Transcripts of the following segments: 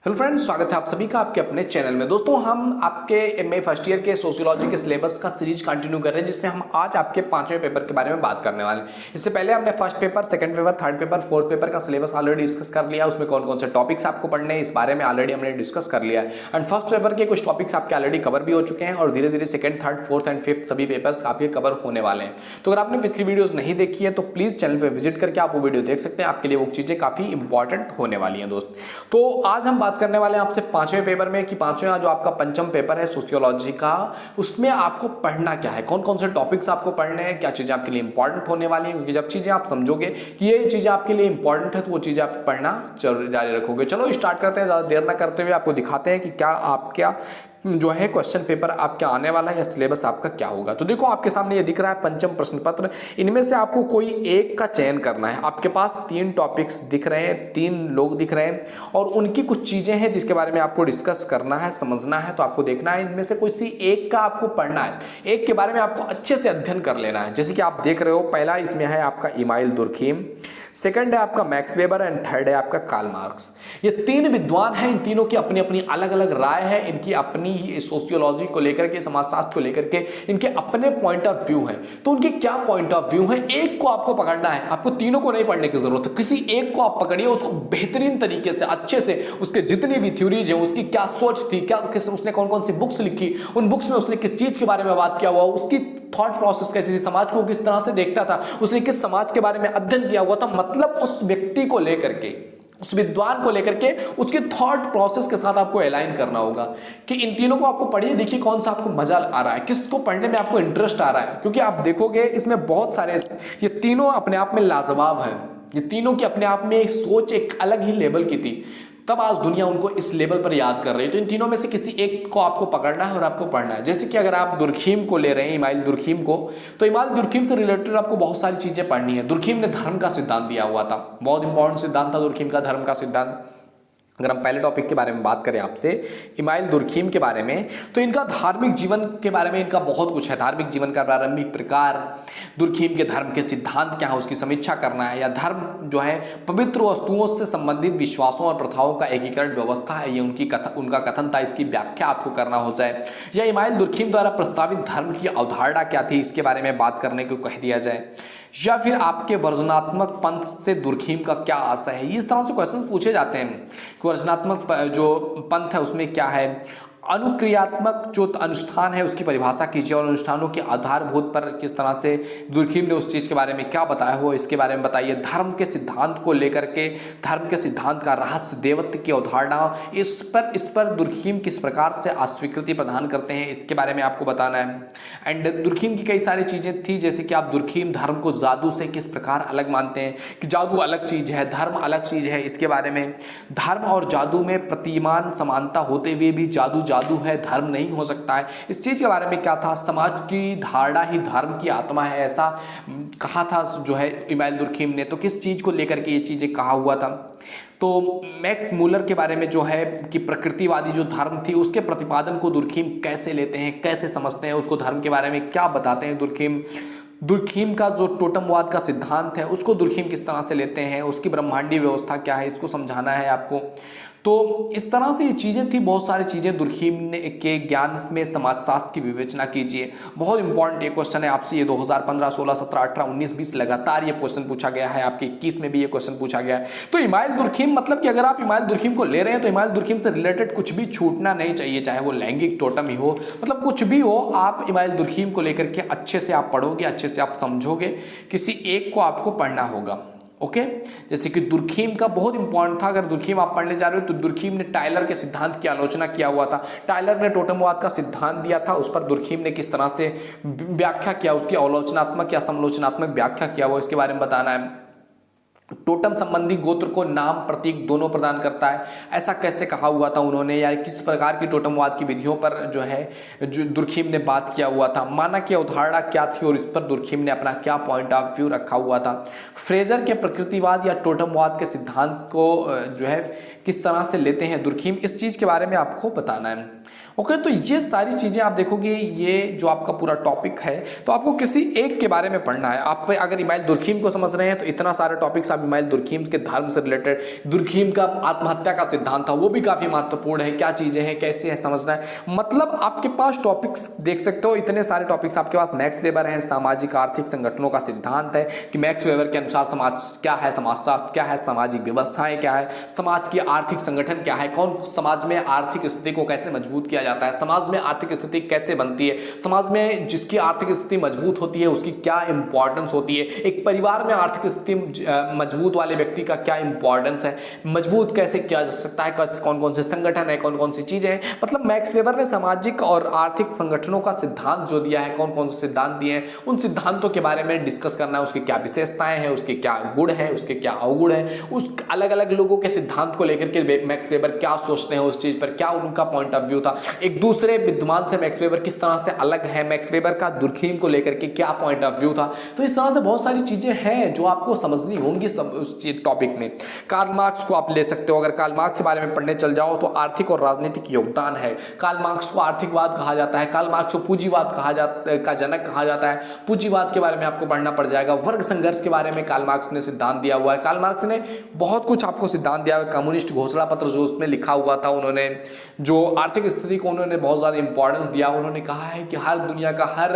Hello friends, स्वागत है आप सभी का आपके अपने चैनल में। दोस्तों, हम आपके एमए फर्स्ट ईयर के सोशियोलॉजी के सिलेबस का सीरीज कंटिन्यू कर रहे हैं, जिसमें हम आज आपके 5वें पेपर के बारे में बात करने वाले हैं। इससे पहले हमने first paper, second paper, third paper, fourth paper का सिलेबस ऑलरेडी डिस्कस कर लिया। उसमें कौन कौन से टॉपिक्स आपको पढ़ने हैं इस बारे में ऑलरेडी हमने डिस्कस कर लिया है। एंड फर्स्ट पेपर के कुछ टॉपिक्स आपके ऑलरेडी कवर भी हो चुके हैं और धीरे धीरे second, third, fourth and fifth सभी पेपर्स आपके कवर होने वाले हैं। तो अगर आपने पिछली वीडियोज नहीं देखी है तो प्लीज चैनल पर विजिट करके आप वो वीडियो देख सकते हैं। आपके लिए वो चीजें काफी इंपॉर्टेंट होने वाली हैं दोस्त। तो आज हम बात करने वाले हैं आपसे 5वें पेपर में कि 5वां जो आपका पंचम पेपर है सोशियोलॉजी का, उसमें आपको पढ़ना क्या है, कौन कौन से टॉपिक्स आपको पढ़ने हैं, क्या चीजें आपके लिए इंपॉर्टेंट होने वाली हैं। क्योंकि जब चीजें आप समझोगे कि ये चीजें आपके लिए इंपॉर्टेंट है तो वो चीजें आप पढ़ना जारी रखोगे। चलो स्टार्ट करते हैं, ज्यादा देर ना करते हुए आपको दिखाते हैं कि क्या आपका जो है क्वेश्चन पेपर आपका आने वाला है या सिलेबस आपका क्या होगा। तो देखो, आपके सामने ये दिख रहा है पंचम प्रश्न पत्र। इनमें से आपको कोई एक का चयन करना है। आपके पास 3 टॉपिक्स दिख रहे हैं, 3 लोग दिख रहे हैं और उनकी कुछ चीजें हैं जिसके बारे में आपको डिस्कस करना है, समझना है। तो आपको देखना है इनमें से कोई सी एक का आपको पढ़ना है, एक के बारे में आपको अच्छे से अध्ययन कर लेना है। जैसे कि आप देख रहे हो, पहला इसमें है आपका इमाइल दुर्खीम, सेकंड है आपका मैक्स वेबर एंड थर्ड है आपका कार्ल मार्क्स। ये 3 विद्वान हैं, इन तीनों की अपनी अपनी अलग अलग राय है, इनकी अपनी सोशियोलॉजी को लेकर के, समाजशास्त्र को लेकर के इनके अपने पॉइंट ऑफ व्यू हैं। तो उनके क्या पॉइंट ऑफ व्यू हैं, एक को आपको पकड़ना है। आपको तीनों को नहीं पढ़ने की जरूरत है, किसी एक को आप पकड़िए, उसको बेहतरीन तरीके से अच्छे से, उसके जितनी भी थ्योरीज हैं, उसकी क्या सोच थी, क्या उसने कौन कौन सी बुक्स लिखी, उन बुक्स में उसने किस चीज के बारे में बात किया हुआ, उसकी थॉट प्रोसेस कैसी थी, समाज को किस तरह से देखता था, उसने किस समाज के बारे में अध्ययन किया हुआ था। मतलब उस व्यक्ति को लेकर के, उस विद्वान को लेकर के, उसके थॉट प्रोसेस के साथ आपको अलाइन करना होगा कि इन तीनों को आपको पढ़िए, देखिए कौन सा आपको मजा आ रहा है, किसको पढ़ने में आपको इंटरेस्ट आ रहा है। क्योंकि आप देखोगे इसमें बहुत सारे, ये तीनों अपने आप में लाजवाब है, ये तीनों की अपने आप में एक सोच एक अलग ही लेवल की थी, तब आज दुनिया उनको इस लेवल पर याद कर रही है। तो इन तीनों में से किसी एक को आपको पकड़ना है और आपको पढ़ना है। जैसे कि अगर आप दुर्खीम को ले रहे हैं, इमाइल दुर्खीम को, तो इमाइल दुर्खीम से रिलेटेड आपको बहुत सारी चीजें पढ़नी है। दुर्खीम ने धर्म का सिद्धांत दिया हुआ था, बहुत इंपॉर्टेंट सिद्धांत था दुर्खीम का, धर्म का सिद्धांत। अगर हम पहले टॉपिक के बारे में बात करें आपसे, इमाइल दुर्खीम के बारे में, तो इनका धार्मिक जीवन के बारे में इनका बहुत कुछ है। धार्मिक जीवन का प्रारंभिक प्रकार, दुर्खीम के धर्म के सिद्धांत क्या है उसकी समीक्षा करना है, या धर्म जो है पवित्र वस्तुओं से संबंधित विश्वासों और प्रथाओं का एकीकरण व्यवस्था है, ये उनका कथन था, इसकी व्याख्या आपको करना हो जाए, या इमाइल दुर्खीम द्वारा प्रस्तावित धर्म की अवधारणा क्या थी इसके बारे में बात करने को कह दिया जाए, या फिर आपके वर्जनात्मक पंथ से दुर्खीम का क्या आशय है। इस तरह से क्वेश्चंस पूछे जाते हैं कि वर्जनात्मक जो पंथ है उसमें क्या है, अनुक्रियात्मक जो अनुष्ठान है उसकी परिभाषा कीजिए और अनुष्ठानों के आधारभूत पर किस तरह से दुर्खीम ने उस चीज के बारे में क्या बताया हो इसके बारे में बताइए। धर्म के सिद्धांत को लेकर के, धर्म के सिद्धांत का रहस्य, देवत्व की अवधारणा, इस पर दुर्खीम किस प्रकार से अस्वीकृति प्रदान करते हैं इसके बारे में आपको बताना है। एंड दुर्खीम की कई सारी चीजें थी, जैसे कि आप दुर्खीम धर्म को जादू से किस प्रकार अलग मानते हैं, कि जादू अलग चीज है, धर्म अलग चीज है, इसके बारे में। धर्म और जादू में प्रतिमान समानता होते हुए भी जादू जादू है, धर्म नहीं हो सकता है, इस चीज के बारे में क्या था। समाज की धारणा ही धर्म की आत्मा है, ऐसा कहा था जो है इमाइल दुर्खीम ने। तो किस चीज को लेकर के ये चीजें कहा हुआ था। तो मैक्स मूलर के बारे में जो है कि प्रकृतिवादी जो धर्म थी उसके प्रतिपादन को दुर्खीम कैसे लेते हैं, कैसे समझते हैं, उसको धर्म के बारे में क्या बताते हैं दुर्खीम। दुर्खीम का जो टोटमवाद का सिद्धांत है उसको दुर्खीम किस तरह से लेते हैं, उसकी ब्रह्मांडीय व्यवस्था क्या है, इसको समझाना है आपको। तो इस तरह से ये चीज़ें थी, बहुत सारी चीज़ें दुर्खीम ने के ज्ञान में समाजशास्त्र की विवेचना कीजिए। बहुत इंपॉर्टेंट ये क्वेश्चन है आपसे, ये 2015, 16, 17, 18, 19, 20 लगातार ये क्वेश्चन पूछा गया है, आपके 21 में भी ये क्वेश्चन पूछा गया है। तो इमाइल दुर्खीम, मतलब कि अगर आप इमाइल दुर्खीम को ले रहे हैं तो इमाइल दुर्खीम से रिलेटेड कुछ भी छूटना नहीं चाहिए, चाहे वो लैंगिक टोटम ही हो, मतलब कुछ भी हो, आप इमाइल दुर्खीम को लेकर के अच्छे से आप पढ़ोगे, अच्छे से आप समझोगे, किसी एक को आपको पढ़ना होगा। ओके, जैसे कि दुर्खीम का बहुत इंपॉर्टेंट था, अगर दुर्खीम आप पढ़ने जा रहे हो तो दुर्खीम ने टाइलर के सिद्धांत की आलोचना किया हुआ था। टाइलर ने टोटमवाद का सिद्धांत दिया था, उस पर दुर्खीम ने किस तरह से व्याख्या किया, उसकी आलोचनात्मक या समालोचनात्मक व्याख्या किया हुआ, इसके बारे में बताना है। टोटम संबंधी गोत्र को नाम प्रतीक दोनों प्रदान करता है, ऐसा कैसे कहा हुआ था उन्होंने, या किस प्रकार की टोटमवाद की विधियों पर जो है जो दुर्खीम ने बात किया हुआ था। माना की अवधारणा क्या थी और इस पर दुर्खीम ने अपना क्या पॉइंट ऑफ व्यू रखा हुआ था। फ्रेजर के प्रकृतिवाद या टोटमवाद के सिद्धांत को जो है किस तरह से लेते हैं दुर्खीम, इस चीज़ के बारे में आपको बताना है। ओके, तो ये सारी चीज़ें आप देखोगे, ये जो आपका पूरा टॉपिक है तो आपको किसी एक के बारे में पढ़ना है। आप अगर इमाइल दुर्खीम को समझ रहे हैं तो इतना सारे टॉपिक्स आप इमाइल दुर्खीम के धर्म से रिलेटेड, दुर्खीम का आत्महत्या का सिद्धांत था वो भी काफ़ी महत्वपूर्ण है, क्या चीज़ें हैं कैसे है समझना है। मतलब आपके पास टॉपिक्स देख सकते हो, इतने सारे टॉपिक्स आपके पास। मैक्स वेबर है, सामाजिक आर्थिक संगठनों का सिद्धांत है कि मैक्स वेबर के अनुसार समाज क्या है, समाजशास्त्र क्या है, सामाजिक व्यवस्थाएं क्या है, समाज की आर्थिक संगठन क्या है, कौन समाज में आर्थिक स्थिति को कैसे मजबूत किया जाता है, समाज में आर्थिक स्थिति कैसे बनती है, समाज में जिसकी आर्थिक स्थिति मजबूत होती है उसकी क्या इंपॉर्टेंस होती है, एक परिवार में आर्थिक स्थिति मजबूत वाले व्यक्ति का क्या इंपॉर्टेंस है, मजबूत कैसे किया जा सकता है, कौन कौन से संगठन है, कौन कौन सी चीजें हैं। मतलब मैक्स वेबर ने सामाजिक और आर्थिक संगठनों का सिद्धांत जो दिया है, कौन कौन से सिद्धांत दिए हैं, उन सिद्धांतों के बारे में डिस्कस करना है, उसकी क्या विशेषताएं हैं, उसके क्या गुण है, उसके क्या अवगुण है, उस अलग अलग लोगों के सिद्धांत को लेकर के मैक्स वेबर क्या सोचते हैं, उस चीज पर क्या उनका पॉइंट ऑफ व्यू था, एक दूसरे विद्वान से मैक्स वेबर किस तरह से अलग है, मैक्स वेबर का दुर्खीम को लेकर के क्या पॉइंट ऑफ व्यू था। तो इस तरह से बहुत सारी चीजें हैं जो आपको समझनी होंगी उस टॉपिक में। कार्ल मार्क्स को आप ले सकते हो, अगर कार्ल मार्क्स के बारे में पढ़ने चल जाओ तो आर्थिक और राजनीतिक योगदान है। कार्ल मार्क्स को आर्थिकवाद कहा जाता है, कार्ल मार्क्स को पूंजीवाद का जनक कहा जाता है, पूंजीवाद के बारे में आपको पढ़ना पड़ जाएगा। वर्ग संघर्ष के बारे में कार्ल मार्क्स ने सिद्धांत दिया हुआ है, कार्ल मार्क्स ने बहुत कुछ आपको सिद्धांत दिया हुआ है। कम्युनिस्ट घोषणा पत्र जो उसमें लिखा हुआ था, उन्होंने जो आर्थिक स्थिति को उन्होंने बहुत ज़्यादा इंपॉर्टेंस दिया। उन्होंने कहा है कि हर दुनिया का हर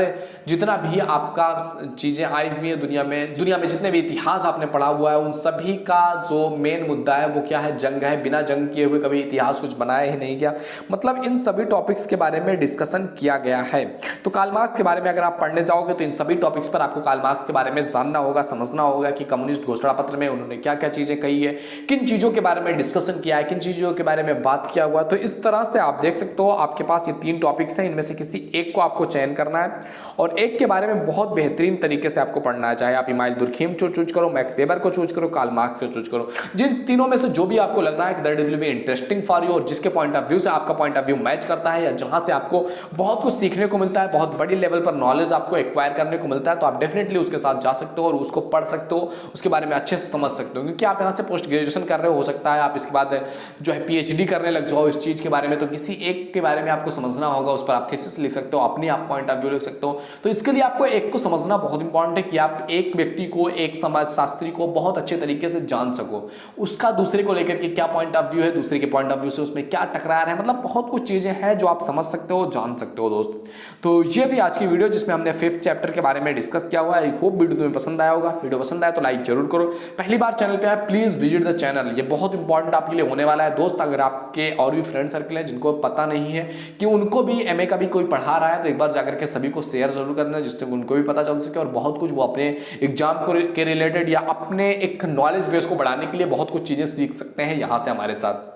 जितना भी आपका चीज़ें आई हुई है दुनिया में जितने भी इतिहास आपने पढ़ा हुआ है उन सभी का जो मेन मुद्दा है वो क्या है, जंग है। बिना जंग किए हुए कभी इतिहास कुछ बनाया ही नहीं गया। मतलब इन सभी टॉपिक्स के बारे में डिस्कशन किया गया है। तो कार्ल मार्क्स के बारे में अगर आप पढ़ने जाओगे तो इन सभी टॉपिक्स पर आपको कार्ल मार्क्स के बारे में जानना होगा, समझना होगा कि कम्युनिस्ट घोषणा पत्र में उन्होंने क्या क्या चीज़ें कही है, किन चीज़ों के बारे में डिस्कशन किया है, किन चीज़ों के बारे में बात किया हुआ। तो इस तरह से आप देख सकते हो आपके पास ये 3 टॉपिक्स हैं, इनमें से किसी एक को आपको चयन करना है और एक के बारे में बहुत बेहतरीन तरीके से आपको पढ़ना है। चाहे आप इमाइल दुर्खीम को चूज करो, मैक्स वेबर को चूज करो, कार्ल मार्क्स को चूज करो, जिन तीनों में से जो भी आपको लग रहा है कि that will be interesting for you और जिसके पॉइंट ऑफ व्यू से आपका पॉइंट ऑफ व्यू मैच करता है या जहां से आपको बहुत कुछ सीखने को मिलता है, बहुत बड़ी लेवल पर नॉलेज आपको एक्वायर करने को मिलता है, तो आप डेफिनेटली उसके साथ जा सकते हो और उसको पढ़ सकते हो, उसके बारे में अच्छे से समझ सकते हो। क्योंकि आप यहाँ से पोस्ट ग्रेजुएशन कर रहे हो सकता है आप इसके बाद जो है पीएचडी करने लग जाओ इस चीज़ के बारे में, तो किसी एक के बारे में आपको समझना होगा, उस पर आप थीसिस लिख सकते हो, अपनी आप पॉइंट ऑफ व्यू लिख सकते हो। तो इसके लिए आपको एक को समझना बहुत इंपॉर्टेंट है कि आप एक व्यक्ति को, एक समाजशास्त्री को बहुत अच्छे तरीके से जान सको, उसका दूसरे को लेकर के क्या पॉइंट ऑफ व्यू है, दूसरे के पॉइंट ऑफ व्यू से उसमें क्या टकरार है। मतलब बहुत कुछ चीजें हैं जो आप समझ सकते हो, जान सकते हो दोस्त। तो ये थी आज की वीडियो जिसमें हमने 5th चैप्टर के बारे में डिस्कस किया हुआ है। आई होप वीडियो तुम्हें पसंद आया होगा। वीडियो पसंद आया तो लाइक जरूर करो। पहली बार चैनल पे आए प्लीज विजिट द चैनल, ये बहुत इंपॉर्टेंट आपके लिए होने वाला है दोस्त। अगर आपके और भी फ्रेंड सर्कल है जिनको पता नहीं है कि उनको भी एमए का भी कोई पढ़ा रहा है, तो एक बार जाकर के सभी को शेयर जरूर करना जिससे उनको भी पता चल सके और बहुत कुछ वो अपने एग्जाम के रिलेटेड या अपने एक नॉलेज बेस को बढ़ाने के लिए बहुत कुछ चीजें सीख सकते हैं यहाँ से हमारे साथ।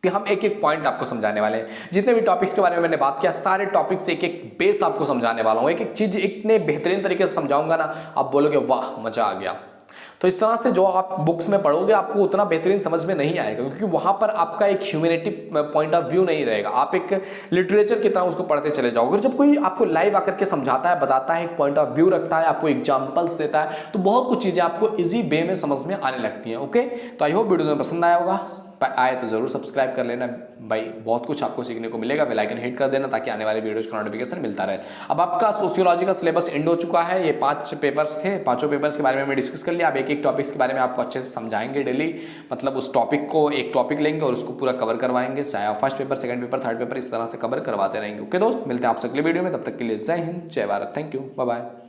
कि हम एक एक पॉइंट आपको समझाने वाले हैं, जितने भी टॉपिक्स के बारे में मैंने बात किया सारे टॉपिक्स एक एक बेस आपको समझाने वाला हूँ। एक एक चीज इतने बेहतरीन तरीके से समझाऊंगा ना, आप बोलोगे वाह मजा आ गया। तो इस तरह से जो आप बुक्स में पढ़ोगे आपको उतना बेहतरीन समझ में नहीं आएगा, क्योंकि वहां पर आपका एक ह्यूमैनिटी पॉइंट ऑफ व्यू नहीं रहेगा। आप एक लिटरेचर की तरह उसको पढ़ते चले जाओगे। जब कोई आपको लाइव आकर के समझाता है, बताता है, एक पॉइंट ऑफ व्यू रखता है, आपको एग्जांपल्स देता है, तो बहुत कुछ चीजें आपको इजी वे में समझ में आने लगती हैं। ओके, तो आई होप वीडियो में पसंद आया होगा। आए तो जरूर सब्सक्राइब कर लेना भाई, बहुत कुछ आपको सीखने को मिलेगा। बेल आइकन हिट कर देना ताकि आने वाले वीडियोज का नोटिफिकेशन मिलता रहे। अब आपका सोशियोलॉजी का सिलेबस एंड हो चुका है। ये 5 पेपर्स थे, 5 पेपर्स के बारे में डिस्कस कर लिया। अब एक एक टॉपिक्स के बारे में आपको अच्छे से समझाएंगे डेली। मतलब उस टॉपिक को एक टॉपिक लेंगे और उसको पूरा कवर करवाएंगे, चाहे आप first paper, second paper, third paper, इस तरह से कवर करवाते रहेंगे। ओके दोस्त, मिलते हैं आपसे अगले वीडियो में। तब तक के लिए जय हिंद, जय Bharat, thank you, bye bye.